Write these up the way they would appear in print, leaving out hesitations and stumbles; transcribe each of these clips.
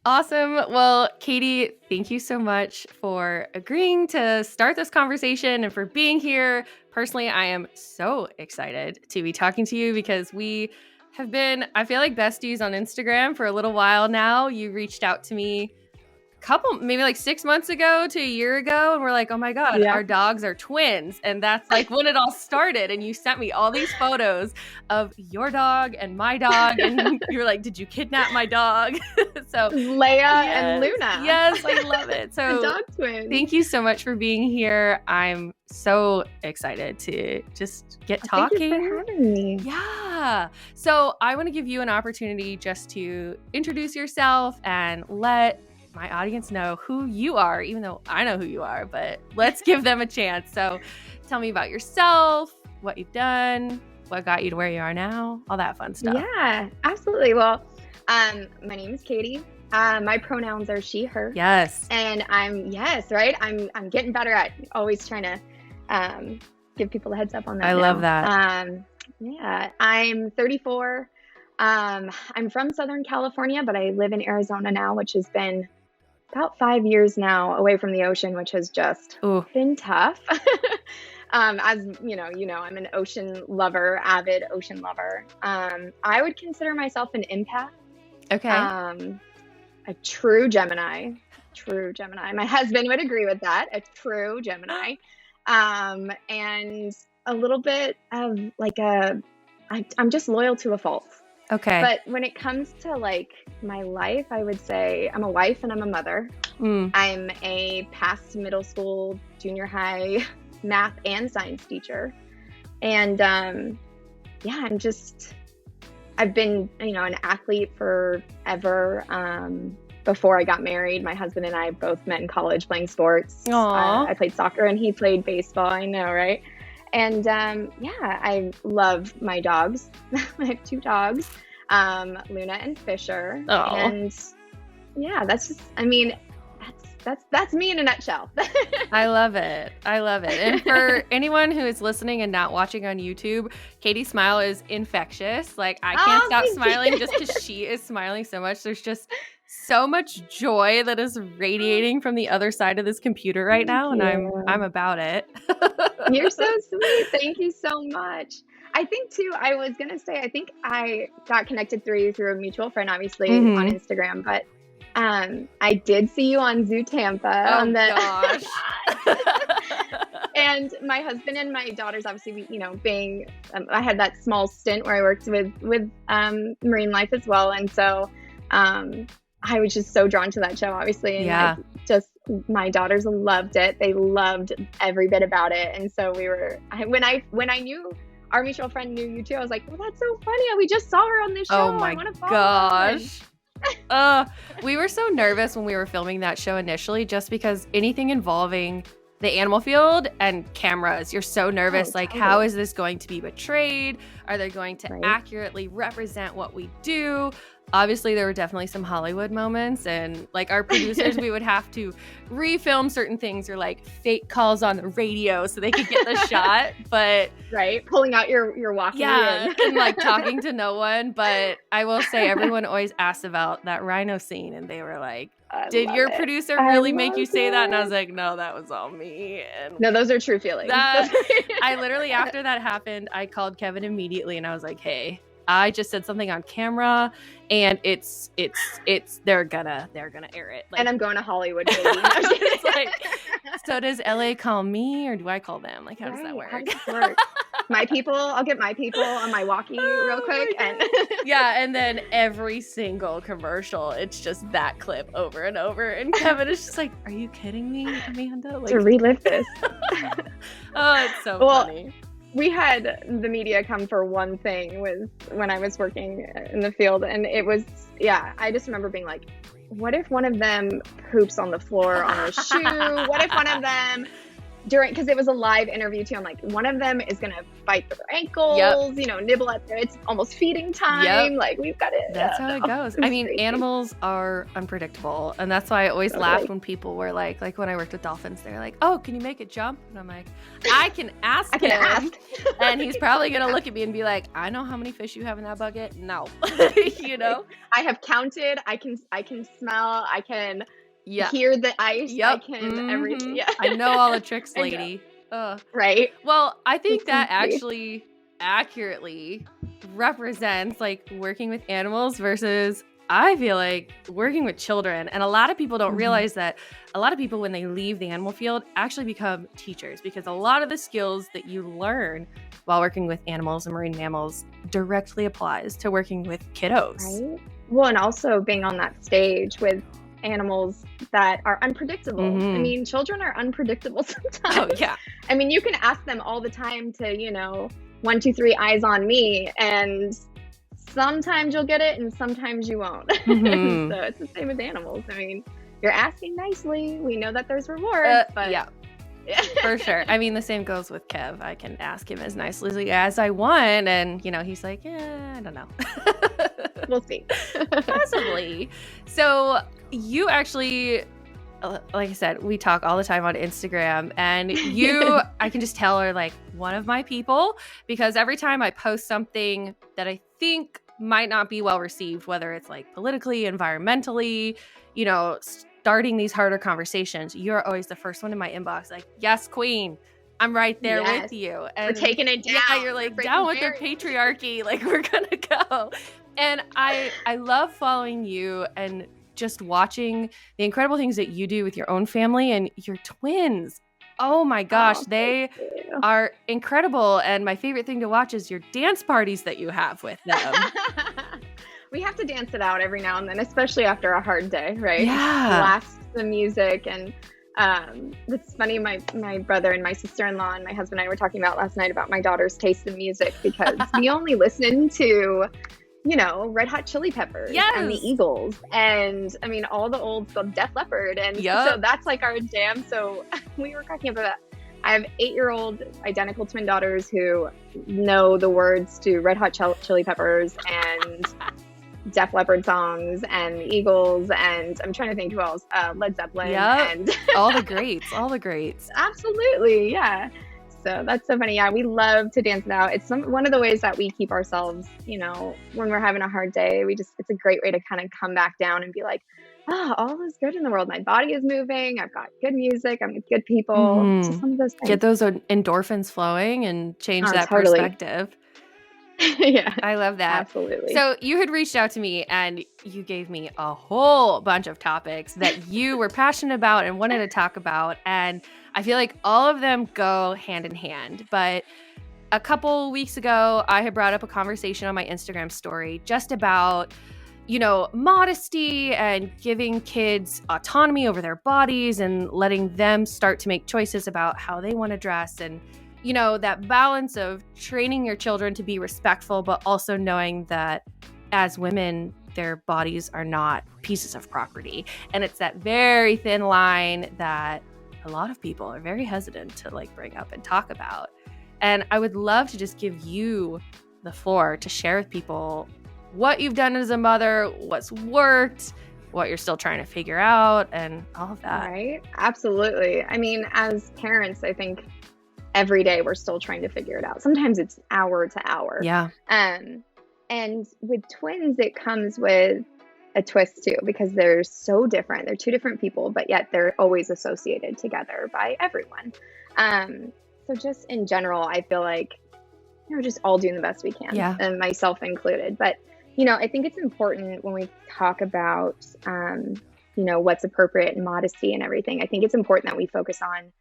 Awesome. Well, Katie, thank you so much for agreeing to start this conversation and for being here. Personally, I am so excited to be talking to you because we have been, I feel like, besties on Instagram for a little while now. You reached out to me maybe like 6 months ago to a year ago, and we're like, oh my God, Yeah. our dogs are twins. And that's like when it all started. And you sent me all these photos of your dog and my dog. And you were like, did you kidnap my dog? So Leia and Luna. Yes, I love it. So the dog twins. Thank you so much for being here. I'm so excited to just get talking. Thank you for having me. Yeah. So I want to give you an opportunity just to introduce yourself and let my audience know who you are, even though I know who you are, but let's give them a chance. So tell me about yourself, what you've done, what got you to where you are now, all that fun stuff. Yeah, absolutely. Well, my name is Katie. My pronouns are she, her. Yes. And I'm getting better at always trying to give people a heads up on that. I love that. Yeah, I'm 34. I'm from Southern California, but I live in Arizona now, which has been about 5 years now away from the ocean, which has just been tough. As you know, I'm an ocean lover, avid ocean lover. I would consider myself an empath. Okay. A true Gemini. My husband would agree with that. A true Gemini. And a little bit of like I'm just loyal to a fault. Okay. But when it comes to like my life, I would say I'm a wife and I'm a mother. I'm a past middle school, junior high math and science teacher. And I've been, an athlete forever. Before I got married, my husband and I both met in college playing sports. I played soccer and he played baseball. I know, right? And I love my dogs. I have 2 dogs, Luna and Fisher. Aww. And yeah, that's me in a nutshell. I love it. And for anyone who is listening and not watching on YouTube, Katie's smile is infectious. Like I can't stop smiling just because she is smiling so much. There's just so much joy that is radiating from the other side of this computer right now, and I'm about it. You're so sweet. Thank you so much. I think too, I was gonna say, I think I got connected through a mutual friend, obviously on Instagram, but I did see you on Zoo Tampa. Oh gosh. And my husband and my daughters, obviously, being, I had that small stint where I worked with marine life as well, and so I was just so drawn to that show, obviously, and my daughters loved it. They loved every bit about it, and so when I knew our mutual friend knew you too, I was like, well, that's so funny. We just saw her on this show. Oh my gosh. We were so nervous when we were filming that show initially, just because anything involving the animal field and cameras, you're so nervous. Like, totally. How is this going to be portrayed? Are they going to accurately represent what we do? Obviously, there were definitely some Hollywood moments, and like our producers, we would have to refilm certain things or like fake calls on the radio so they could get the shot. But pulling out your walkie, and like talking to no one. But I will say, everyone always asks about that rhino scene, and they were like, "Did your producer really make you say that?" And I was like, "No, that was all me." And no, those are true feelings. I literally, after that happened, I called Kevin immediately, and I was like, "Hey, I just said something on camera, and they're gonna air it." Like, and I'm going to Hollywood, baby. It's like, so does LA call me, or do I call them? Like, how does that work? How does it work? I'll get my people on my walkie real quick. And and then every single commercial, it's just that clip over and over. And Kevin is just like, are you kidding me, Amanda? Like, to relive this. Oh, it's so funny. We had the media come for one thing when I was working in the field, and it was, I just remember being like, what if one of them poops on the floor on a shoe? What if one of them because it was a live interview too, I'm like, one of them is gonna fight for their ankles, nibble at their, it's almost feeding time. Like, we've got it. That's how it goes. I mean, animals are unpredictable, and that's why I always laughed when people were like when I worked with dolphins, they're like, oh, can you make it jump? And I'm like, I can ask him. And he's probably gonna look at me and be like, I know how many fish you have in that bucket. No. I have counted. I can smell. I can hear the ice. I can everything. I know all the tricks, lady. Right. Well, I think that actually accurately represents like working with animals versus, I feel like, working with children. And a lot of people don't realize that a lot of people, when they leave the animal field, actually become teachers, because a lot of the skills that you learn while working with animals and marine mammals directly applies to working with kiddos. Right. Well, and also being on that stage with animals that are unpredictable. I mean, children are unpredictable sometimes. Oh, yeah. I mean, you can ask them all the time to, 1, 2, 3, eyes on me, and sometimes you'll get it and sometimes you won't. So it's the same with animals. I mean, you're asking nicely. We know that there's rewards, but yeah. For sure. I mean, the same goes with Kev. I can ask him as nicely as I want, and he's like, I don't know. We'll see. Possibly. So you actually, like I said, we talk all the time on Instagram, and you, I can just tell, are like one of my people, because every time I post something that I think might not be well received, whether it's like politically, environmentally, starting these harder conversations, you're always the first one in my inbox, like, yes, queen, I'm right there with you. And we're taking it down. Yeah, you're like, down with the patriarchy, like, we're gonna go. And I love following you and just watching the incredible things that you do with your own family and your twins. Oh my gosh, they are incredible. And my favorite thing to watch is your dance parties that you have with them. We have to dance it out every now and then, especially after a hard day, right? Yeah. Blast the music. And it's funny, my brother and my sister-in-law and my husband and I were talking about last night about my daughter's taste in music, because we only listen to, Red Hot Chili Peppers and the Eagles. And I mean, all the old stuff, Def Leppard. And so that's like our jam. So we were talking about that. I have 8-year-old identical twin daughters who know the words to Red Hot Chili Peppers and Def Leppard songs and the Eagles, and I'm trying to think who else, Led Zeppelin. And all the greats. Absolutely, yeah. So that's so funny. Yeah, we love to dance it out. It's one of the ways that we keep ourselves, when we're having a hard day, it's a great way to kind of come back down and be like, all is good in the world. My body is moving. I've got good music. I'm with good people. It's just one of those things. Get those endorphins flowing and change that perspective. Yeah. I love that. Absolutely. So you had reached out to me and you gave me a whole bunch of topics that you were passionate about and wanted to talk about. And I feel like all of them go hand in hand. But a couple weeks ago, I had brought up a conversation on my Instagram story just about, modesty and giving kids autonomy over their bodies and letting them start to make choices about how they want to dress, and that balance of training your children to be respectful, but also knowing that as women, their bodies are not pieces of property. And it's that very thin line that a lot of people are very hesitant to bring up and talk about. And I would love to just give you the floor to share with people what you've done as a mother, what's worked, what you're still trying to figure out, and all of that. Right? Absolutely. I mean, as parents, I think every day we're still trying to figure it out. Sometimes it's hour to hour. Yeah. And with twins, it comes with a twist too, because they're so different. They're two different people, but yet they're always associated together by everyone. So just in general, I feel like we're just all doing the best we can, and myself included. But, I think it's important when we talk about, what's appropriate and modesty and everything. I think it's important that we focus on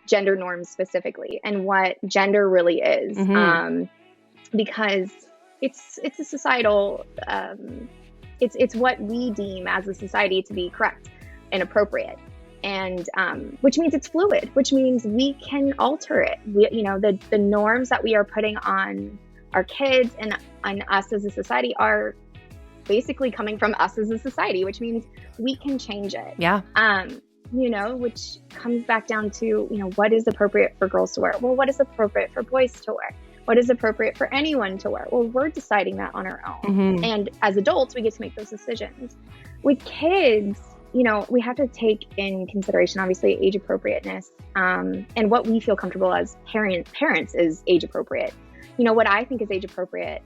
gender norms specifically and what gender really is, because it's a societal, it's what we deem as a society to be correct and appropriate, and which means it's fluid, which means we can alter it. The norms that we are putting on our kids and on us as a society are basically coming from us as a society, which means we can change it. Yeah. which comes back down to, what is appropriate for girls to wear? Well, what is appropriate for boys to wear? What is appropriate for anyone to wear? Well, we're deciding that on our own. Mm-hmm. And as adults, we get to make those decisions. With kids, we have to take in consideration, obviously, age appropriateness, and what we feel comfortable as parents is age appropriate. What I think is age appropriate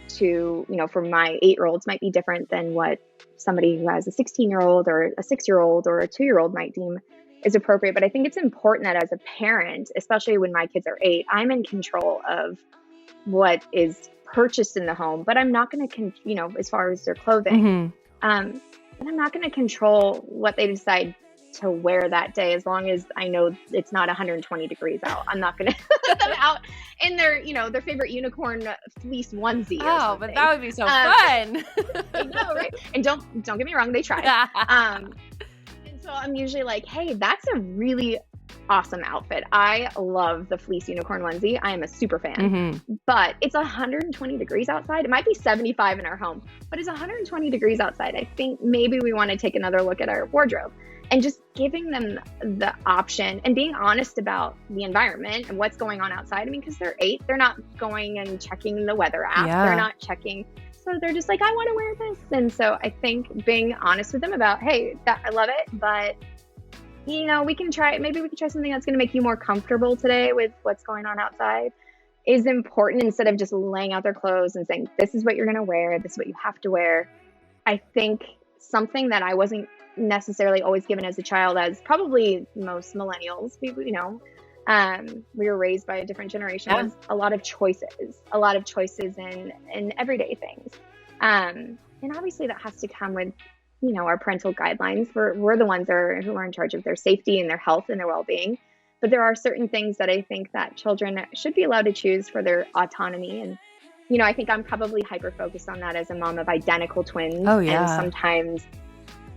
to for my 8-year-olds might be different than what somebody who has a 16-year-old or a 6-year-old or a 2-year-old might deem is appropriate. But I think it's important that as a parent, especially when my kids are 8, I'm in control of what is purchased in the home, but I'm not going to, as far as their clothing, Mm-hmm. but I'm not going to control what they decide to wear that day, as long as I know it's not 120 degrees out. I'm not going to put them out in their, their favorite unicorn fleece onesie. Oh, but that would be so fun. I know, right? And don't get me wrong, they try. And so I'm usually like, hey, that's a really awesome outfit. I love the fleece unicorn onesie. I am a super fan. Mm-hmm. But it's 120 degrees outside. It might be 75 in our home, but it's 120 degrees outside. I think maybe we want to take another look at our wardrobe. And just giving them the option and being honest about the environment and what's going on outside. I mean, because they're 8, they're not going and checking the weather app. Yeah. They're not checking. So they're just like, I want to wear this. And so I think being honest with them about, hey, I love it, but we can try something that's going to make you more comfortable today with what's going on outside is important, instead of just laying out their clothes and saying, this is what you're going to wear. This is what you have to wear. I think something that I wasn't necessarily always given as a child, as probably most millennials, people, we were raised by a different generation, was a lot of choices in everyday things. And obviously that has to come with, our parental guidelines. We're the ones who are in charge of their safety and their health and their well-being. But there are certain things that I think that children should be allowed to choose for their autonomy. And, I think I'm probably hyper-focused on that as a mom of identical twins. Oh, yeah. And sometimes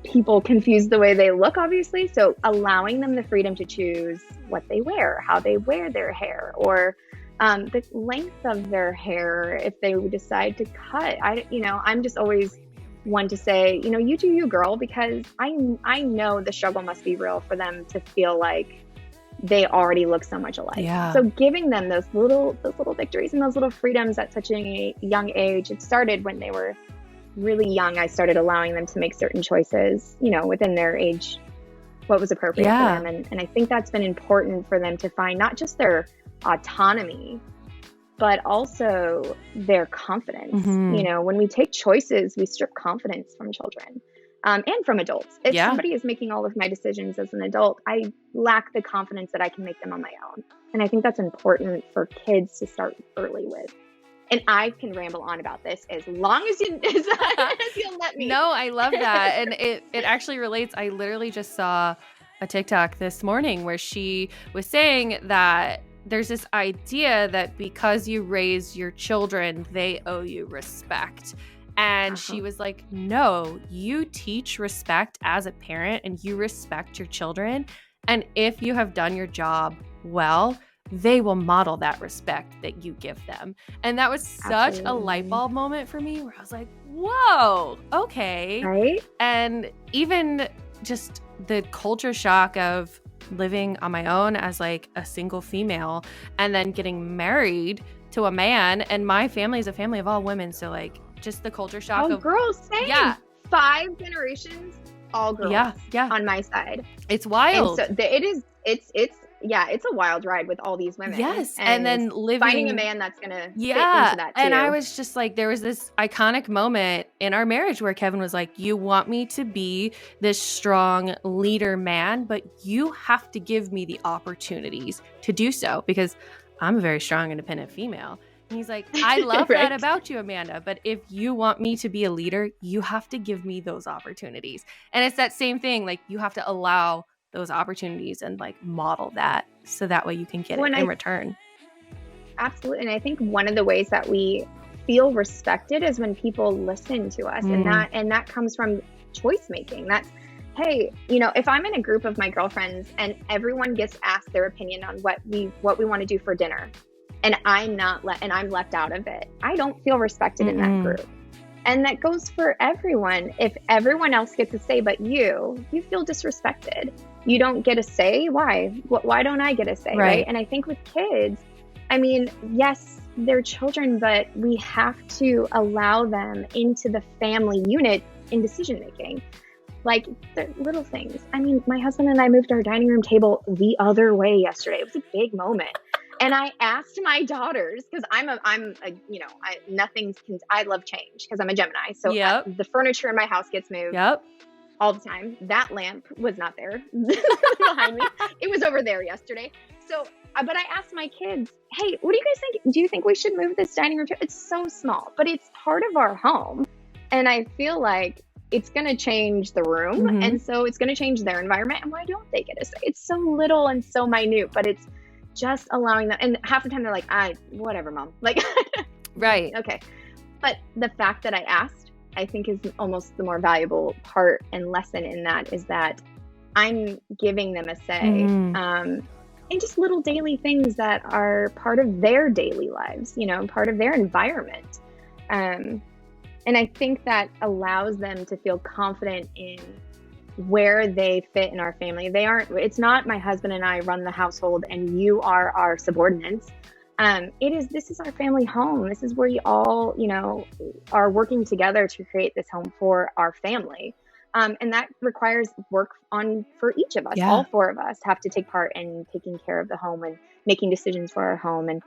people confuse the way they look, obviously. So allowing them the freedom to choose what they wear, how they wear their hair, or the length of their hair if they decide to cut. I'm just always one to say, you do you, girl, because I know the struggle must be real for them to feel like they already look so much alike. Yeah. So giving them those little victories and those little freedoms at such a young age. It started when they were really young. I started allowing them to make certain choices, within their age, what was appropriate for them. And I think that's been important for them to find not just their autonomy, but also their confidence. Mm-hmm. When we take choices, we strip confidence from children. And from adults. If somebody is making all of my decisions as an adult, I lack the confidence that I can make them on my own. And I think that's important for kids to start early with. And I can ramble on about this as long as you'll let me. No, I love that. And it actually relates. I literally just saw a TikTok this morning where she was saying that there's this idea that because you raise your children, they owe you respect. And she was like, no, you teach respect as a parent and you respect your children. And if you have done your job well, they will model that respect that you give them. And that was such a light bulb moment for me where I was like, whoa, okay. Right? And even just the culture shock of living on my own as like a single female and then getting married to a man. And my family is a family of all women. So like, just the culture shock of girls, same. Yeah. 5 generations, all girls. Yeah. On my side. It's wild. And so it's a wild ride with all these women. Yes. And then finding a man that's gonna fit into that too. And I was just like, there was this iconic moment in our marriage where Kevin was like, you want me to be this strong leader man, but you have to give me the opportunities to do so because I'm a very strong, independent female. And he's like, I love right. that about you, Amanda. But if you want me to be a leader, you have to give me those opportunities. And it's that same thing. Like you have to allow those opportunities and like model that so that way you can get it in return. Absolutely. And I think one of the ways that we feel respected is when people listen to us. And that comes from choice making. That's, hey, if I'm in a group of my girlfriends and everyone gets asked their opinion on what we want to do for dinner, and I'm left out of it, I don't feel respected in that group. And that goes for everyone. If everyone else gets a say but you feel disrespected. You don't get a say. Why? Why don't I get a say? Right. And I think with kids, I mean, yes, they're children, but we have to allow them into the family unit in decision making. Like the little things. I mean, my husband and I moved our dining room table the other way yesterday. It was a big moment. And I asked my daughters, because I love change because I'm a Gemini. So the furniture in my house gets moved all the time. That lamp was not there behind me. It was over there yesterday. So, but I asked my kids, hey, what do you guys think? Do you think we should move this dining room table? It's so small, but it's part of our home. And I feel like it's going to change the room. Mm-hmm. And so it's going to change their environment. And why don't they get a say? It's so little and so minute, but it's just allowing them. And half the time they're like, whatever, mom. Like, right. Okay. But the fact that I asked, I think is almost the more valuable part and lesson in that is that I'm giving them a say in just little daily things that are part of their daily lives, part of their environment. And I think that allows them to feel confident in where they fit in our family. It's not my husband and I run the household and you are our subordinates. This is our family home. This is where you all, are working together to create this home for our family. And that requires work for each of us. Yeah. All four of us have to take part in taking care of the home and making decisions for our home and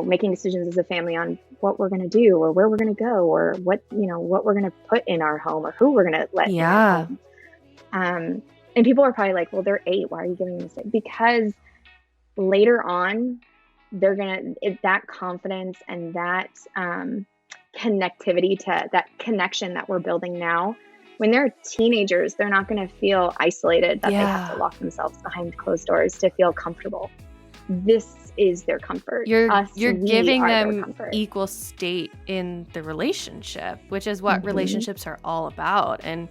making decisions as a family on what we're going to do or where we're going to go or what we're going to put in our home or who we're going to let in our home. And people are probably like, well, they're 8. Why are you giving them this? Because later on, they're going to, that confidence and that connectivity to that connection that we're building now, when they're teenagers, they're not going to feel isolated that they have to lock themselves behind closed doors to feel comfortable. This is their comfort. You're giving them equal state in the relationship, which is what relationships are all about, and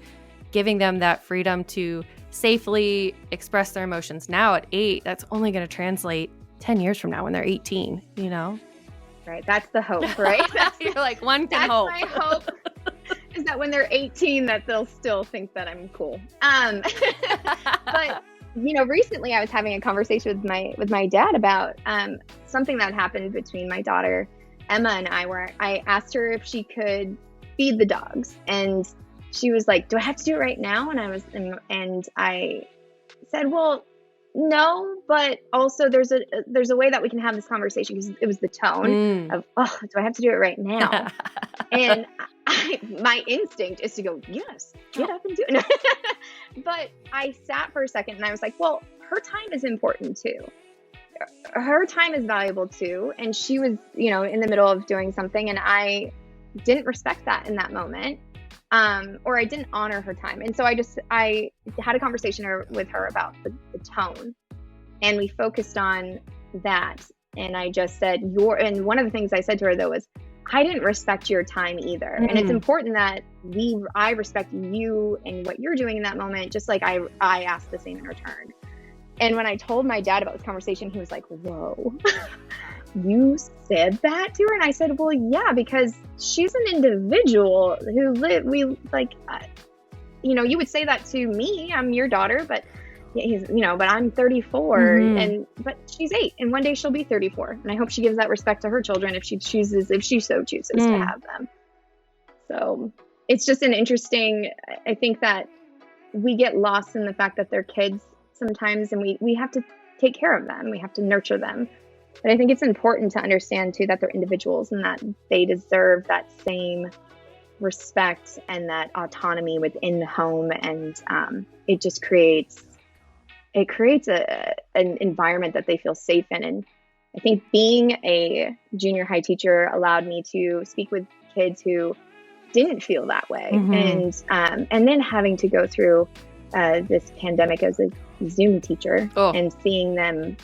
giving them that freedom to safely express their emotions now at 8. That's only going to translate 10 years from now when they're 18, Right. That's the hope, right? You're like, one can hope. That's my hope is that when they're 18 that they'll still think that I'm cool. But recently I was having a conversation with my dad about something that happened between my daughter Emma and I, where I asked her if she could feed the dogs, and she was like, "Do I have to do it right now?" And I said, "Well, no, but also there's a way that we can have this conversation," because it was the tone of, "Oh, do I have to do it right now?" And my instinct is to go, "Yes, get up and do it." But I sat for a second and I was like, well, her time is important too. Her time is valuable too. And she was, in the middle of doing something, and I didn't respect that in that moment. Or I didn't honor her time. And so I had a conversation with her about the tone, and we focused on that. And I just said, and one of the things I said to her though was, I didn't respect your time either. And it's important that I respect you and what you're doing in that moment, just like I asked the same in return. And when I told my dad about this conversation, he was like, whoa, you said that to her? And I said, well, yeah, because she's an individual who you would say that to me. I'm your daughter, but but I'm 34 but she's 8, and one day she'll be 34. And I hope she gives that respect to her children if she so chooses to have them. So it's just an interesting, I think that we get lost in the fact that they're kids sometimes, and we have to take care of them. We have to nurture them. But I think it's important to understand too that they're individuals and that they deserve that same respect and that autonomy within the home. And it just creates an environment that they feel safe in. And I think being a junior high teacher allowed me to speak with kids who didn't feel that way. And then having to go through this pandemic as a Zoom teacher and seeing them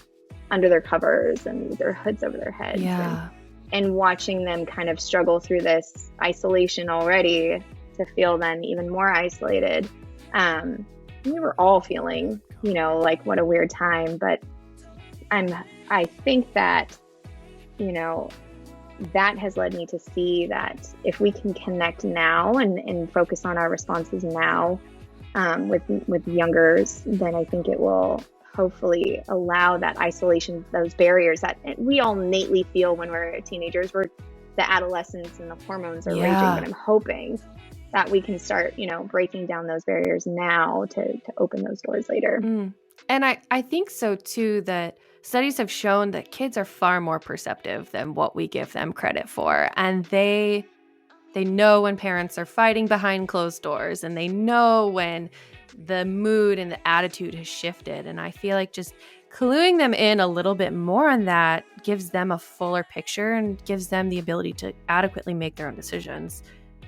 under their covers and with their hoods over their heads and watching them kind of struggle through this isolation already to feel then even more isolated. We were all feeling, like what a weird time, but I think that, that has led me to see that if we can connect now and focus on our responses now, with youngers, then I think it will hopefully allow that isolation, those barriers that we all innately feel when we're teenagers, where the adolescence and the hormones are raging. But I'm hoping that we can start, breaking down those barriers now to open those doors later. And I think so too, that studies have shown that kids are far more perceptive than what we give them credit for. And they know when parents are fighting behind closed doors, and they know when the mood and the attitude has shifted. And I feel like just cluing them in a little bit more on that gives them a fuller picture and gives them the ability to adequately make their own decisions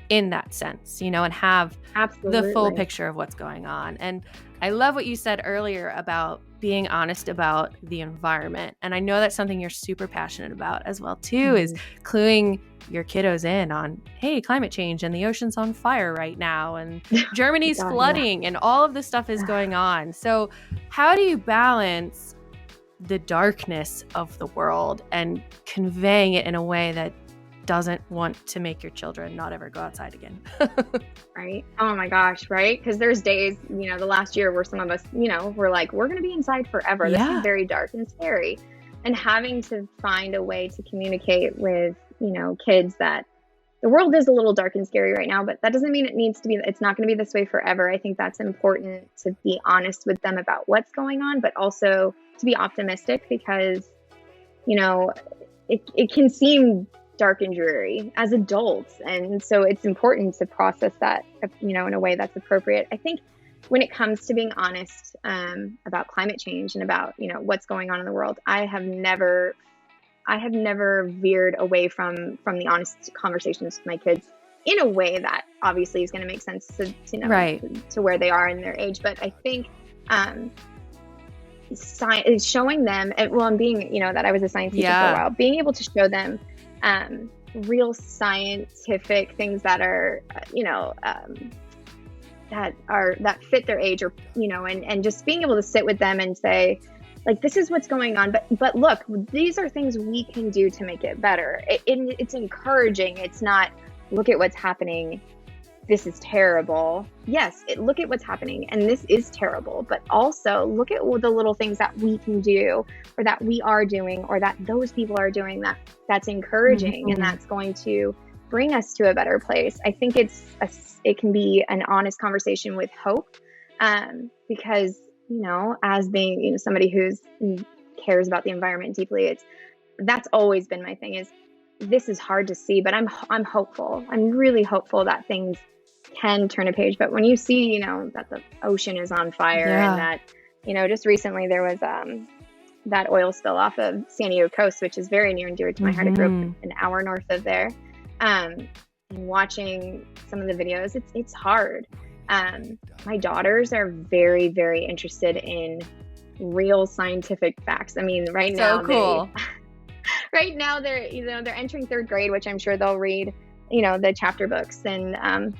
in that sense, and have the full picture of what's going on. And I love what you said earlier about being honest about the environment. And I know that's something you're super passionate about as well too, is cluing your kiddos in on, hey, climate change and the ocean's on fire right now, and Germany's flooding, and all of this stuff is going on. So how do you balance the darkness of the world and conveying it in a way that doesn't want to make your children not ever go outside again? Right. Oh my gosh. Right. Because there's days, the last year where some of us, we're like, we're going to be inside forever. This is very dark and scary. And having to find a way to communicate with, kids that the world is a little dark and scary right now, but that doesn't mean it's not going to be this way forever. I think that's important, to be honest with them about what's going on, but also to be optimistic, because, it can seem dark and dreary as adults. And so it's important to process that, in a way that's appropriate. I think when it comes to being honest about climate change and about, what's going on in the world, I have never veered away from the honest conversations with my kids in a way that obviously is going to make sense to where they are in their age. But I think showing them, and being, that I was a science teacher for a while, being able to show them real scientific things that are, that fit their age, or, and just being able to sit with them and say, like, this is what's going on, but look, these are things we can do to make it better. It's encouraging. It's not, look at what's happening, this is terrible. Yes, look at what's happening, and this is terrible, but also look at the little things that we can do, or that we are doing, or that those people are doing, that's encouraging, and that's going to bring us to a better place. I think it can be an honest conversation with hope, because, as being, somebody who cares about the environment deeply, that's always been my thing, is this is hard to see, but I'm hopeful. I'm really hopeful that things can turn a page. But when you see, that the ocean is on fire, and that, just recently there was that oil spill off of San Diego coast, which is very near and dear to my heart. I grew up an hour north of there. And watching some of the videos, it's hard. My daughters are very, very interested in real scientific facts. I mean, right now, cool. Right now they're entering third grade, which I'm sure they'll read, the chapter books, and I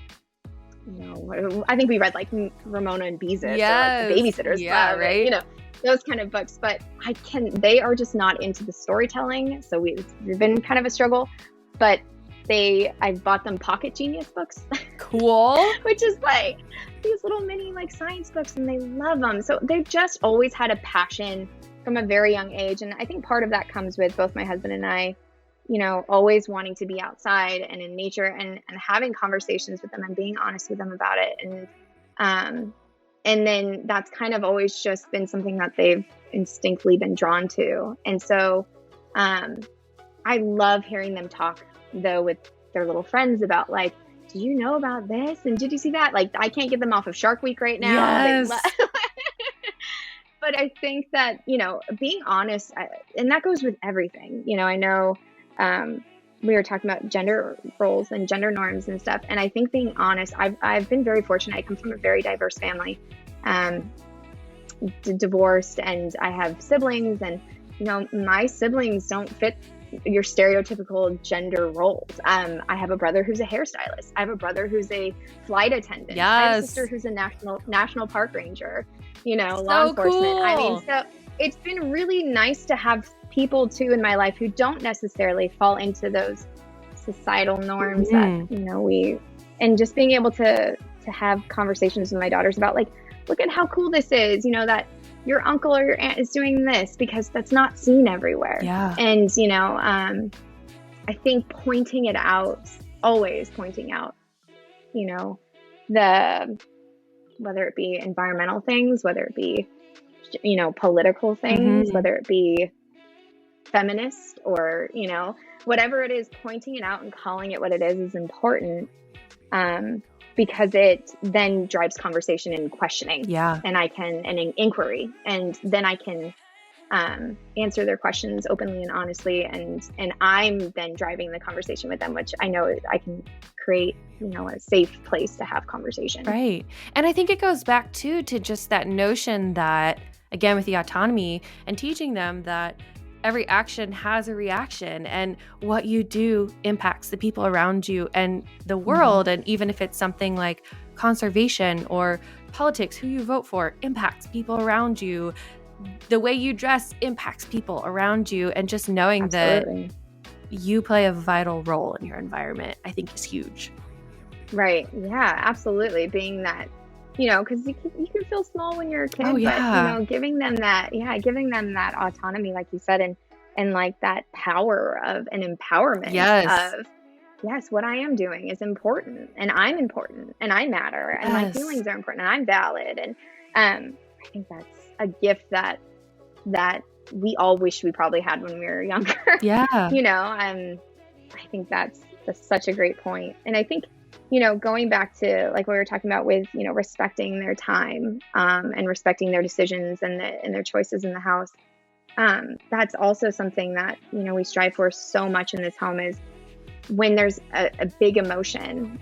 think we read like Ramona and Beezus, or like the Babysitter's Club, right? Those kind of books. But they are just not into the storytelling, so it's been kind of a struggle. But I bought them Pocket Genius books. Cool. Which is like these little mini like science books, and they love them. So they've just always had a passion from a very young age. And I think part of that comes with both my husband and I, always wanting to be outside and in nature, and having conversations with them and being honest with them about it. And then that's kind of always just been something that they've instinctively been drawn to. And so I love hearing them talk, though, with their little friends about, like, did you know about this? And did you see that? Like, I can't get them off of Shark Week right now. Yes. But I think that, being honest, and that goes with everything. I know we were talking about gender roles and gender norms and stuff. And I think being honest, I've been very fortunate. I come from a very diverse family, divorced, and I have siblings, and, my siblings don't fit your stereotypical gender roles. I have a brother who's a hairstylist. I have a brother who's a flight attendant. Yes. I have a sister who's a national park ranger, law enforcement. Cool. I mean, so it's been really nice to have people too in my life who don't necessarily fall into those societal norms that, and just being able to have conversations with my daughters about like, look at how cool this is, that your uncle or your aunt is doing this, because that's not seen everywhere. Yeah. And, I think pointing it out, always pointing out, whether it be environmental things, whether it be, political things, whether it be feminist or, whatever it is, pointing it out and calling it what it is important. Because it then drives conversation and questioning. Yeah. And an inquiry. And then I can answer their questions openly and honestly. And I'm then driving the conversation with them, which I know I can create, a safe place to have conversation. Right. And I think it goes back to just that notion that, again, with the autonomy and teaching them that every action has a reaction, and what you do impacts the people around you and the world. And even if it's something like conservation or politics, who you vote for impacts people around you. The way you dress impacts people around you. And just knowing Absolutely. that you play a vital role in your environment, I think is huge. Right. Yeah, absolutely. Being that, because you can feel small when you're a kid, Oh, yeah. but, giving them that autonomy, like you said, and like that power of an empowerment of, yes, what I am doing is important, and I'm important, and I matter, and my feelings are important, and I'm valid. And I think that's a gift that we all wish we probably had when we were younger. Yeah. I think that's such a great point. And I think, going back to like what we were talking about with, respecting their time, and respecting their decisions and their choices in the house. That's also something that, we strive for so much in this home, is when there's a big emotion,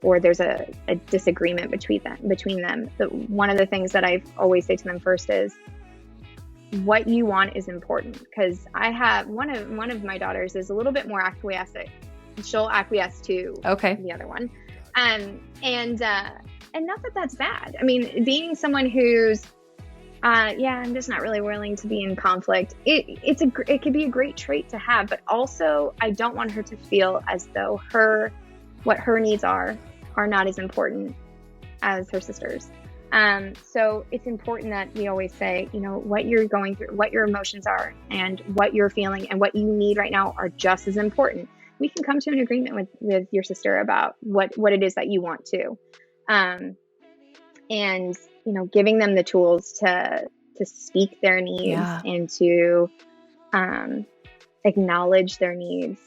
or there's a disagreement between them. One of the things that I always say to them first is, what you want is important. Because I have one of my daughters is a little bit more acquiescent. She'll acquiesce to the other one. And not that that's bad. I mean, being someone who's, I'm just not really willing to be in conflict. It could be a great trait to have, but also I don't want her to feel as though what her needs are not as important as her sister's. So it's important that we always say, what you're going through, what your emotions are, and what you're feeling and what you need right now are just as important. We can come to an agreement with your sister about what it is that you want to. And, giving them the tools to speak their needs and to acknowledge their needs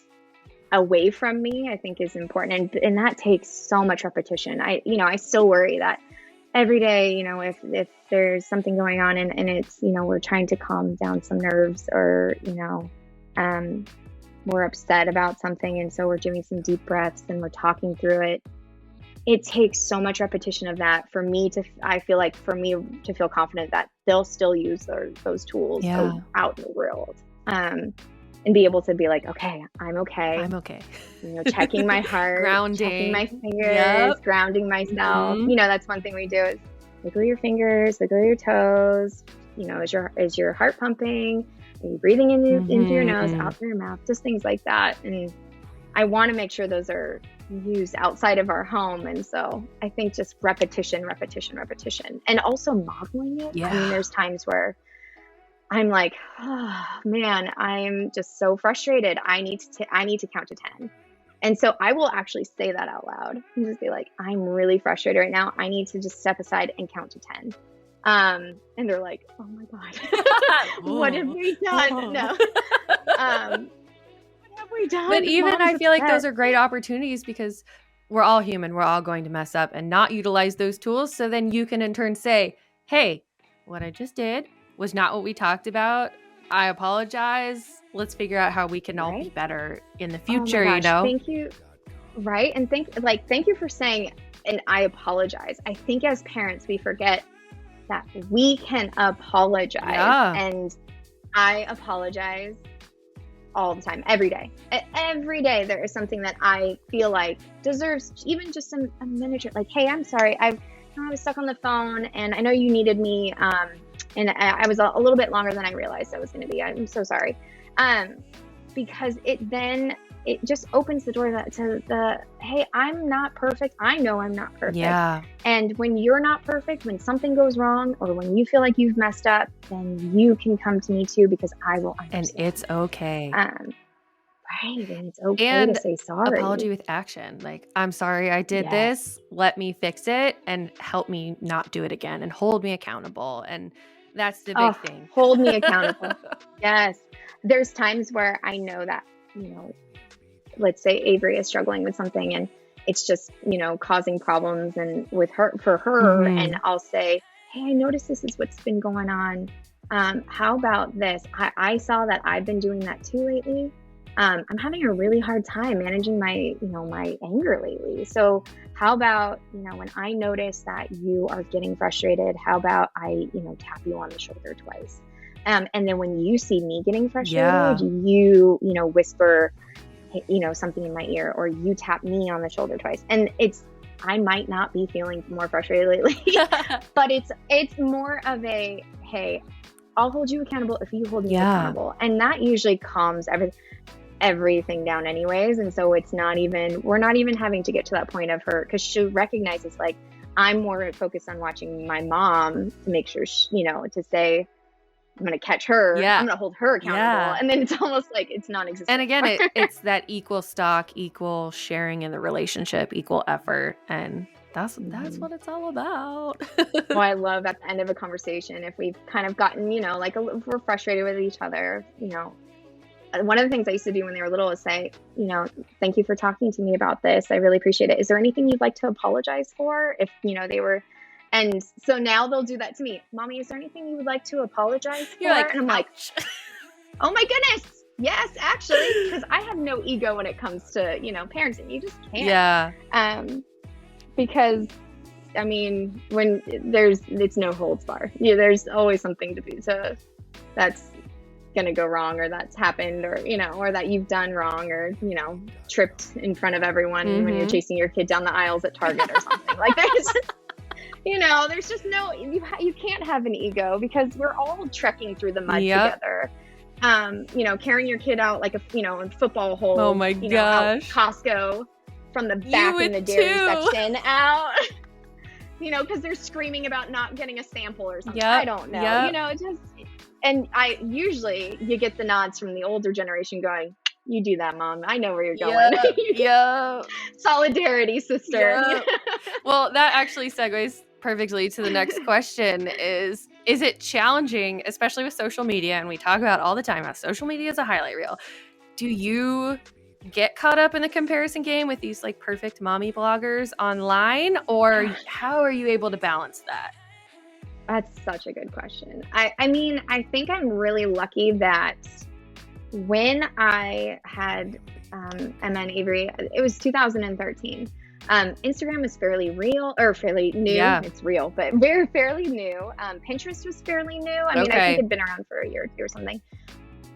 away from me, I think is important. And that takes so much repetition. I still worry that every day, if there's something going on and it's, we're trying to calm down some nerves, or, we're upset about something, and so we're doing some deep breaths and we're talking through it. It takes so much repetition of that for me to feel confident that they'll still use those tools out in the world, and be able to be like, okay, I'm okay. Checking my heart, grounding, checking my fingers, grounding myself. That's one thing we do is wiggle your fingers, wiggle your toes. Is your heart pumping? Are you breathing into your nose, out through your mouth? Just things like that. And I want to make sure those are used outside of our home. And so I think just repetition, and also modeling it. Yeah. I mean, there's times where I'm like, oh man, I'm just so frustrated. I need to count to 10. And so I will actually say that out loud and just be like, I'm really frustrated right now. I need to just step aside and count to 10. And they're like, oh my God, what have we done? No. What have we done? But even I feel like those are great opportunities, because we're all human. We're all going to mess up and not utilize those tools. So then you can in turn say, hey, what I just did was not what we talked about. I apologize. Let's figure out how we can all be better in the future, Oh my gosh, Thank you. Right. And thank you for saying, and I apologize. I think as parents, we forget that we can apologize. And I apologize all the time, every day. Every day there is something that I feel like deserves even just a miniature, like, hey, I'm sorry. I was stuck on the phone and I know you needed me And I was a little bit longer than I realized I was going to be. I'm so sorry. Because it just opens the door to the, hey, I'm not perfect. I know I'm not perfect. Yeah. And when you're not perfect, when something goes wrong, or when you feel like you've messed up, then you can come to me too, because I will understand. And it's okay. Right. And it's okay to say sorry. Apology with action. Like, I'm sorry I did this. Let me fix it and help me not do it again and hold me accountable. And that's the big thing. Hold me accountable. Yes. There's times where I know that, let's say Avery is struggling with something and it's just, causing problems and for her. And I'll say, hey, I noticed this is what's been going on. How about this? I saw that I've been doing that too lately. I'm having a really hard time managing my anger lately. So how about, when I notice that you are getting frustrated, how about I, tap you on the shoulder twice? And then when you see me getting frustrated, you whisper, something in my ear, or you tap me on the shoulder twice. And I might not be feeling more frustrated lately, but it's more of a, hey, I'll hold you accountable if you hold me accountable. And that usually calms everything down anyways. And so we're not even having to get to that point of her, because she recognizes, like, I'm more focused on watching my mom to make sure to say, I'm going to catch her. I'm going to hold her accountable. And then it's almost like it's non-existent. And again, it's that equal stock, equal sharing in the relationship, equal effort. And that's what it's all about. Well, I love at the end of a conversation, if we've kind of gotten, if we're frustrated with each other, one of the things I used to do when they were little is say, thank you for talking to me about this. I really appreciate it. Is there anything you'd like to apologize for? If, they were, and so now they'll do that to me. Mommy, is there anything you would like to apologize for? You're like, and I'm like, oh my goodness. Yes, actually, because I have no ego when it comes to, parenting. You just can't. Yeah. Because when it's no holds bar. There's always something that's going to go wrong, or that's happened, or or that you've done wrong, or tripped in front of everyone when you're chasing your kid down the aisles at Target or something. Like there's just no, you can't have an ego, because we're all trekking through the mud together. Carrying your kid out like a in football hole. Oh my gosh. Out Costco from the back in the dairy section out. Because they're screaming about not getting a sample or something. I don't know. And you get the nods from the older generation going, you do that, Mom. I know where you're going. Yeah. Solidarity, sister. Yep. Well, that actually segues perfectly to the next question is it challenging, especially with social media? And we talk about all the time how social media is a highlight reel. Do you get caught up in the comparison game with these like perfect mommy bloggers online, or how are you able to balance that? That's such a good question. I think I'm really lucky that when I had Emma and Avery, it was 2013. Instagram is fairly new. Yeah. It's real, but fairly new. Pinterest was fairly new. I think it'd been around for a year or two or something.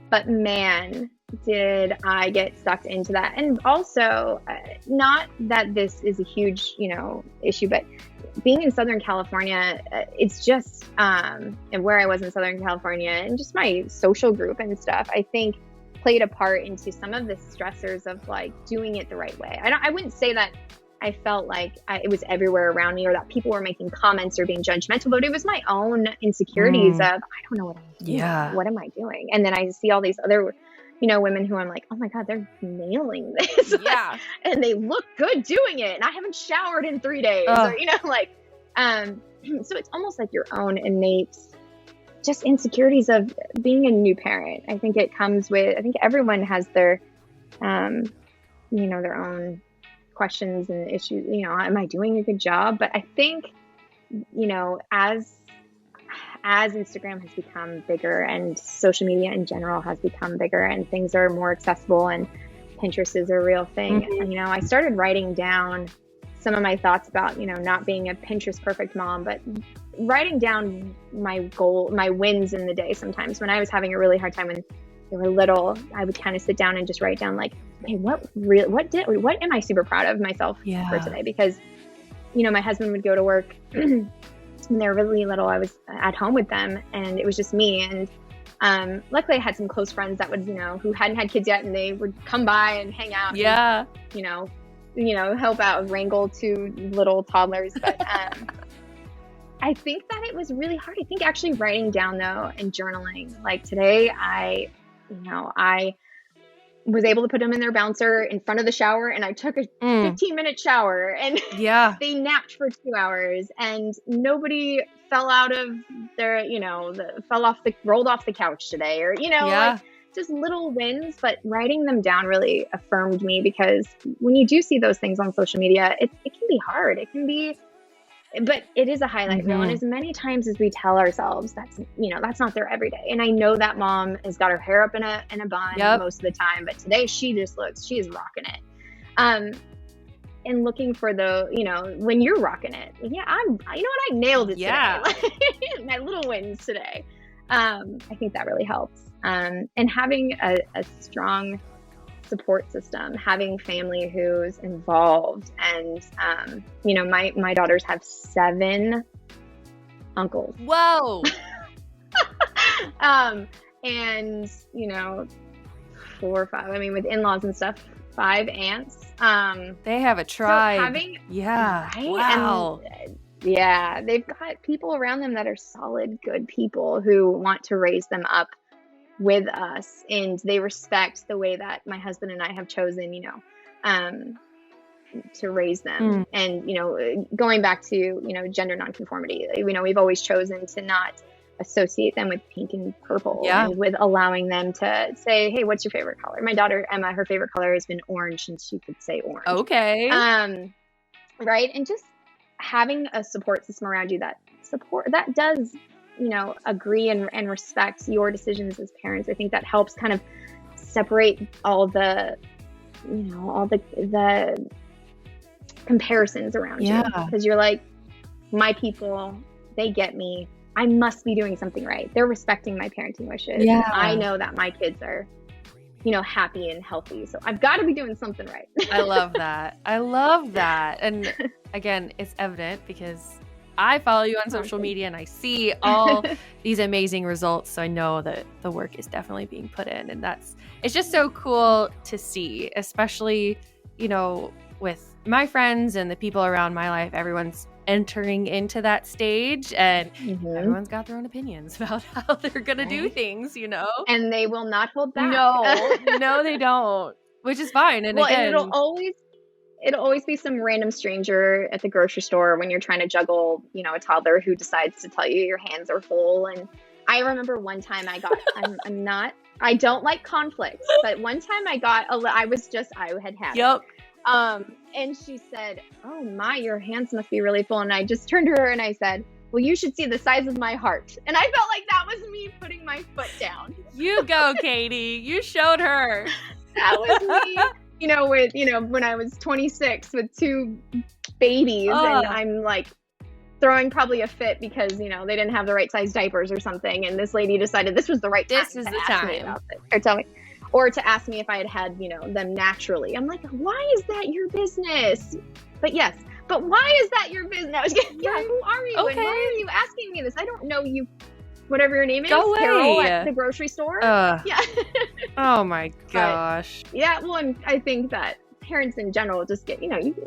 But man, did I get sucked into that. And also, not that this is a huge, issue, but being in Southern California, it's just, and where I was in Southern California and just my social group and stuff, I think played a part into some of the stressors of like doing it the right way. I wouldn't say that I felt like it was everywhere around me, or that people were making comments or being judgmental, but it was my own insecurities of, I don't know what I'm doing. Yeah. What am I doing? And then I see all these other, women who I'm like, oh my God, they're nailing this. Yeah. And they look good doing it. And I haven't showered in 3 days. Or, so it's almost like your own innate just insecurities of being a new parent. I think it comes with, I think everyone has their, their own questions and issues, am I doing a good job? But I think, as Instagram has become bigger and social media in general has become bigger and things are more accessible and Pinterest is a real thing, I started writing down some of my thoughts about, not being a Pinterest perfect mom, but writing down my wins in the day. Sometimes when I was having a really hard time when they were little, I would kind of sit down and just write down like, okay, what am I super proud of myself for today? Because, my husband would go to work when they were really little, I was at home with them, and it was just me. And luckily I had some close friends that would, who hadn't had kids yet, and they would come by and hang out. Yeah. And, help out, wrangle two little toddlers. But I think that it was really hard. I think actually writing down though and journaling, like today, I was able to put them in their bouncer in front of the shower, and I took a 15-minute shower, and they napped for 2 hours, and nobody fell out of their, rolled off the couch today, or, like just little wins. But writing them down really affirmed me, because when you do see those things on social media, it can be hard. It can be, but it is a highlight reel. And as many times as we tell ourselves that's not there every day. And I know that mom has got her hair up in a bun most of the time, but today she is rocking it. And looking for when you're rocking it, I nailed it today. My little wins today. I think that really helps. And having a strong support system, having family who's involved, and my daughters have 7 uncles. Whoa. And 4 or 5, I mean, with in-laws and stuff, 5 aunts. They have a tribe. Right? Wow. And, they've got people around them that are solid, good people who want to raise them up with us, and they respect the way that my husband and I have chosen, to raise them. And, going back to, gender nonconformity, we've always chosen to not associate them with pink and purple, and with allowing them to say, hey, what's your favorite color? My daughter, Emma, her favorite color has been orange, and she could say orange. Okay. Right. And just having a support system around you that does agree and respect your decisions as parents. I think that helps kind of separate all the comparisons around you, because you're like, my people, they get me. I must be doing something right. They're respecting my parenting wishes. Yeah. I know that my kids are, happy and healthy. So I've got to be doing something right. I love that. And again, it's evident because I follow you on social media, and I see all these amazing results. So I know that the work is definitely being put in, and it's just so cool to see, especially, with my friends and the people around my life. Everyone's entering into that stage, and everyone's got their own opinions about how they're going to do things, and they will not hold back. No, they don't, which is fine. And again, it'll always be some random stranger at the grocery store when you're trying to juggle, a toddler who decides to tell you your hands are full. And I remember one time I don't like conflicts, but one time I had had it. And she said, oh my, your hands must be really full. And I just turned to her and I said, well, you should see the size of my heart. And I felt like that was me putting my foot down. You go, Katie. You showed her. That was me. When I was 26 with 2 babies, and I'm like throwing probably a fit because, they didn't have the right size diapers or something. And this lady decided this was the right time. This is the time. Or to ask me if I had them naturally. I'm like, why is that your business? But why is that your business? I was getting, who are you? Okay. And why are you asking me this? I don't know you. Whatever your name is, Go away. Carol at the grocery store. Yeah. Oh my gosh. Well, and I think that parents in general just get,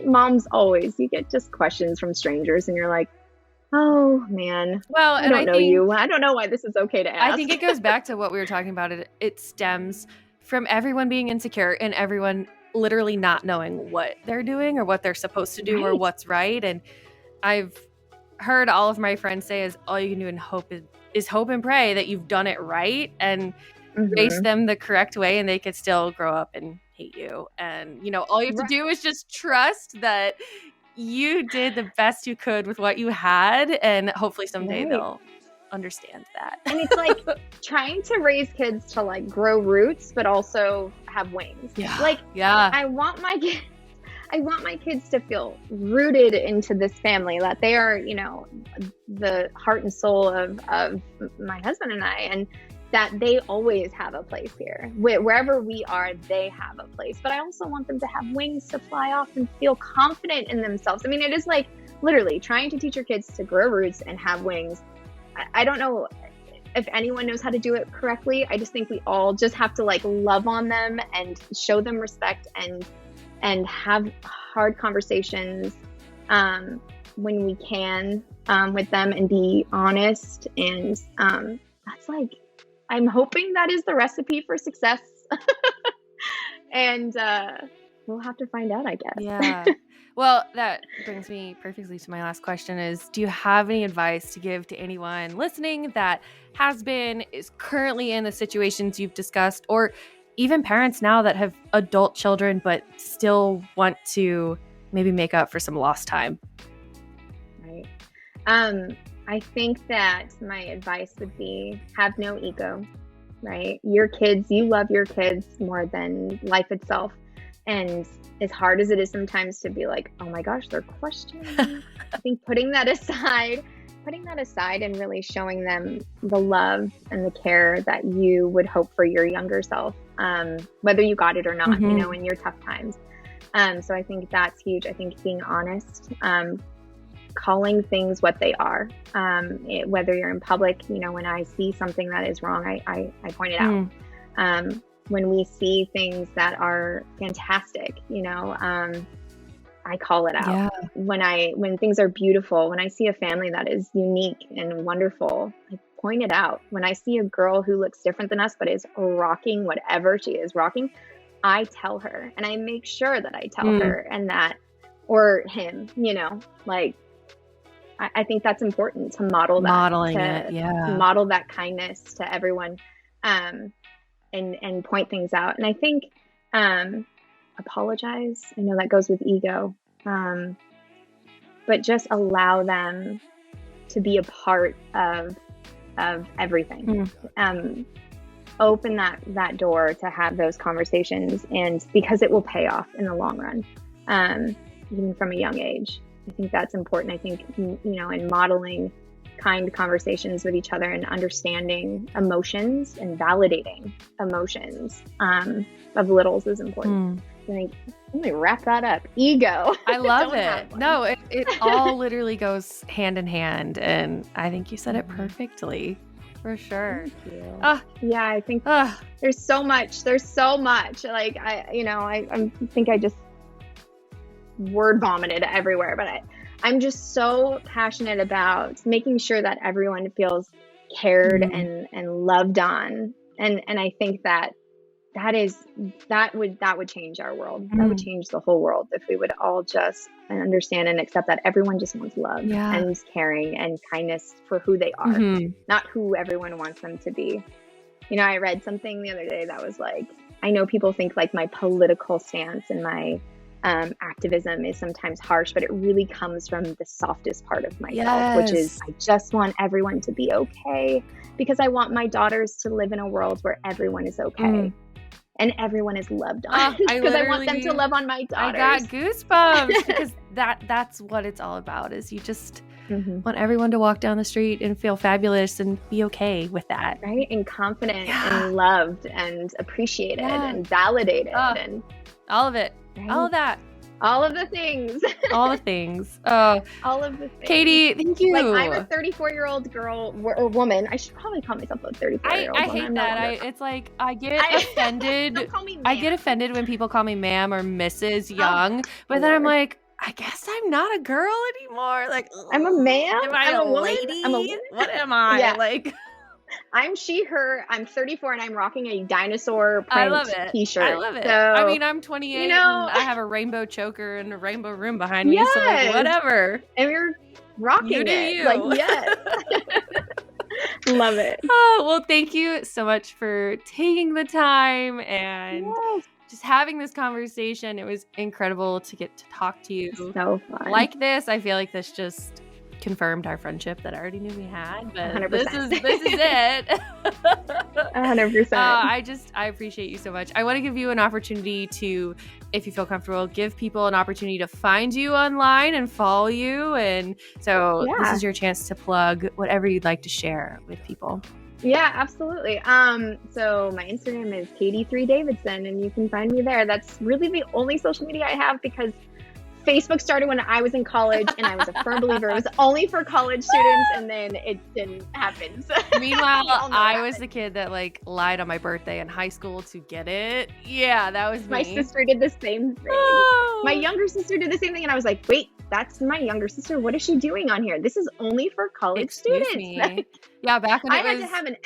moms always, you get just questions from strangers, and you're like, oh man. Well, I don't know you. I don't know why this is okay to ask. I think it goes back to what we were talking about. It stems from everyone being insecure and everyone literally not knowing what they're doing or what they're supposed to do or what's right. And I've heard all of my friends say is all you can do and hope is hope and pray that you've done it right and raise them the correct way, and they could still grow up and hate you. And, all you have to do is just trust that you did the best you could with what you had, and hopefully someday they'll understand that. And it's like trying to raise kids to like grow roots, but also have wings. I want my kids to feel rooted into this family, that they are, the heart and soul of my husband and I, and that they always have a place here. Wherever we are, they have a place. But I also want them to have wings to fly off and feel confident in themselves. I mean, it is like literally trying to teach your kids to grow roots and have wings. I don't know if anyone knows how to do it correctly. I just think we all just have to like love on them and show them respect and have hard conversations when we can with them and be honest. And that's like, I'm hoping that is the recipe for success. And we'll have to find out, I guess. Yeah. Well, that brings me perfectly to my last question is, do you have any advice to give to anyone listening that is currently in the situations you've discussed, or even parents now that have adult children but still want to maybe make up for some lost time? Right. I think that my advice would be have no ego, right? Your kids, you love your kids more than life itself. And as hard as it is sometimes to be like, oh my gosh, they're questioning me. I think putting that aside and really showing them the love and the care that you would hope for your younger self, whether you got it or not, you know, in your tough times. So I think that's huge. I think being honest, calling things what they are, whether you're in public, you know, when I see something that is wrong, I point it out. When we see things that are fantastic, you know, I call it out. Yeah. When things are beautiful, when I see a family that is unique and wonderful, I point it out. When I see a girl who looks different than us but is rocking whatever she is rocking, I tell her, and I make sure that I tell her and that, or him, you know, like, I think that's important to model that. Modeling it, yeah. To model that kindness to everyone, and point things out. And I think apologize. I know that goes with ego, but just allow them to be a part of everything. Open that door to have those conversations, and because it will pay off in the long run, even from a young age. I think that's important. I think, you know, in modeling kind conversations with each other and understanding emotions and validating emotions of littles is important. I think, let me wrap that up. Ego. I love it. No, it all literally goes hand in hand. And I think you said it perfectly. For sure. Thank you. Yeah, I think there's so much. Like, I think I just word vomited everywhere, but I'm just so passionate about making sure that everyone feels cared and loved on. And I think that would change our world. That would change the whole world if we would all just understand and accept that everyone just wants love and caring and kindness for who they are, not who everyone wants them to be. You know, I read something the other day that was like, I know people think like my political stance and my activism is sometimes harsh, but it really comes from the softest part of myself, which is I just want everyone to be okay, because I want my daughters to live in a world where everyone is okay and everyone is loved on, because I want them to love on my daughters. I got goosebumps because that's what it's all about, is you just want everyone to walk down the street and feel fabulous and be okay with that. Right? And confident and loved and appreciated and validated and all of it. Right? All of that. All of the things. All the things. Oh, all of the things. Katie, thank you. Like, I'm a 34-year-old girl or woman. I should probably call myself a 34-year-old. I hate that. It's like I get offended. Don't call me ma'am. I get offended when people call me ma'am or Mrs. Young, but then I'm like, I guess I'm not a girl anymore. Like, I'm a man. Am I a lady? I'm a woman. What am I? Yeah. Like, I'm she, her. I'm 34 and I'm rocking a dinosaur print t-shirt. I love it. So, I mean, I'm 28 and I have a rainbow choker and a rainbow room behind me. So like, whatever. And you're rocking it. Like, yes. Love it. Oh, well, thank you so much for taking the time and just having this conversation. It was incredible to get to talk to you. So fun. Like this. I feel like this just confirmed our friendship that I already knew we had, but 100%. this is it. 100%. I appreciate you so much. I want to give you an opportunity to, if you feel comfortable, give people an opportunity to find you online and follow you. And so this is your chance to plug whatever you'd like to share with people. Yeah, absolutely. So my Instagram is Katie3Davidson, and you can find me there. That's really the only social media I have, because Facebook started when I was in college, and I was a firm believer it was only for college students, and then it didn't happen. So Meanwhile, I was the kid that like lied on my birthday in high school to get it. Yeah, that was me. My sister did the same thing. My younger sister did the same thing, and I was like, wait, that's my younger sister. What is she doing on here? This is only for college students. Yeah, back when I had to have an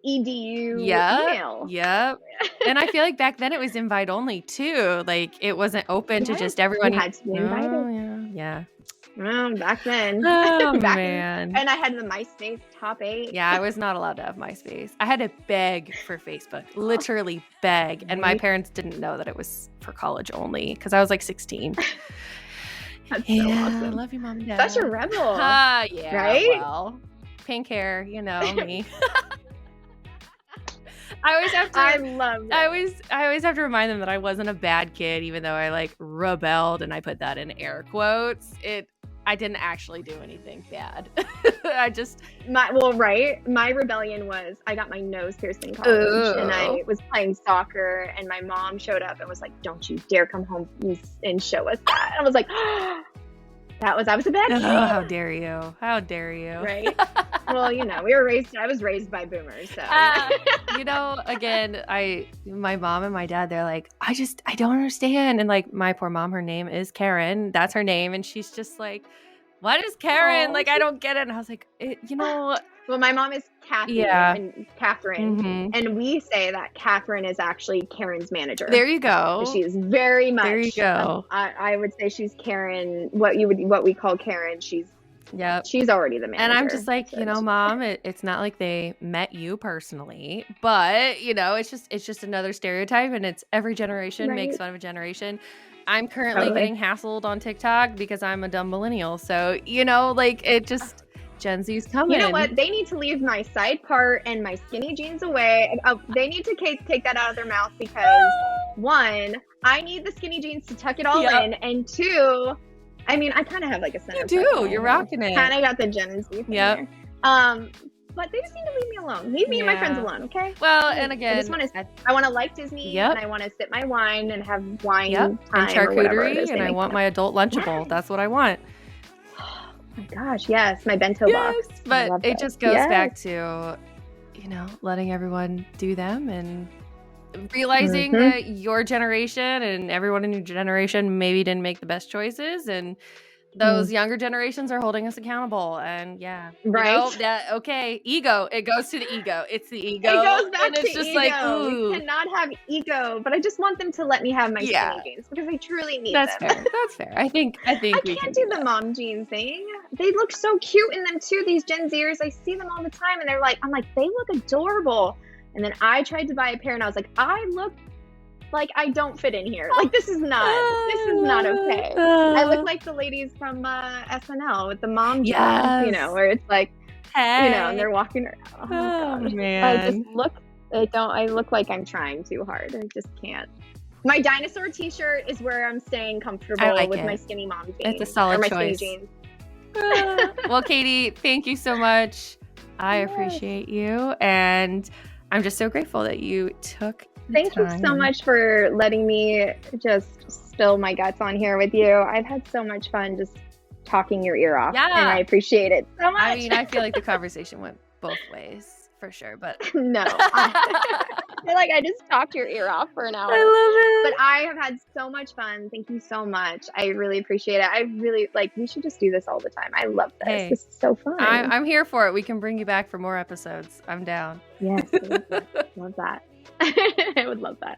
@edu email. Yep. And I feel like back then it was invite only too. Like it wasn't open to just everyone. You had to be invited. Oh, yeah. Back then. Oh, man. And I had the MySpace top 8. Yeah, I was not allowed to have MySpace. I had to beg for Facebook, literally beg. And my parents didn't know that it was for college only because I was like 16. That's so awesome. I love you, Mom and Dad. Such a rebel. Yeah. Right? Well, pink hair, you know me. I always have to. I love it. I always have to remind them that I wasn't a bad kid, even though I like rebelled, and I put that in air quotes. I didn't actually do anything bad. My rebellion was I got my nose pierced in college, and I was playing soccer, and my mom showed up and was like, "Don't you dare come home and show us that." And I was like, I was a bad kid. How dare you? How dare you? Right. Well, I was raised by boomers. So, again, my mom and my dad, they're like, I don't understand. And like my poor mom, her name is Karen. That's her name. And she's just like, what is Karen? Like, I don't get it. And I was like, Well, my mom is Kathy and Catherine, and we say that Catherine is actually Karen's manager. There you go. She is very much. There you go. I would say she's Karen. What we call Karen. She's already the manager. And I'm just like, Mom, it's not like they met you personally, but it's just another stereotype, and it's every generation makes fun of a generation. I'm currently getting hassled on TikTok because I'm a dumb millennial, so it just. Gen Z's coming. You know what? They need to leave my side part and my skinny jeans away. They need to take that out of their mouth because, one, I need the skinny jeans to tuck it all in, and two, I mean, I kind of have like a center. You do. You're rocking it. Kind of got the Gen Z thing there. But they just need to leave me alone. Leave me and my friends alone, okay? Well, and again, I want to like Disney, and I want to sip my wine and have wine time and charcuterie, and I want my adult Lunchable. Yes. That's what I want. Oh my gosh, yes, my bento box. But it just goes back to, letting everyone do them and realizing that your generation and everyone in your generation maybe didn't make the best choices, and those younger generations are holding us accountable. And ego. It goes to the ego. It's the ego. It goes back to ego. Like, ooh. We cannot have ego, but I just want them to let me have my skinny jeans because I truly need them. That's fair. I think I can't do the mom jean thing. They look so cute in them too. These Gen Zers, I see them all the time, and I'm like, they look adorable. And then I tried to buy a pair, and I was like, I look like I don't fit in here. Like this is not okay. I look like the ladies from SNL with the mom jeans, where it's like, and they're walking around. Oh man. I look like I'm trying too hard. I just can't. My dinosaur t-shirt is where I'm staying comfortable with my skinny mom jeans. It's a solid choice. Skinny jeans. Well, Katie, thank you so much. I appreciate you, and I'm just so grateful that you took Thank you so much for letting me just spill my guts on here with you. I've had so much fun just talking your ear off, and I appreciate it so much. I mean, I feel like the conversation went both ways for sure, but no, I feel like I just talked your ear off for an hour. I love it. But I have had so much fun. Thank you so much. I really appreciate it. I really we should just do this all the time. I love this. Hey, this is so fun. I'm here for it. We can bring you back for more episodes. I'm down. Yes, love that. I would love that.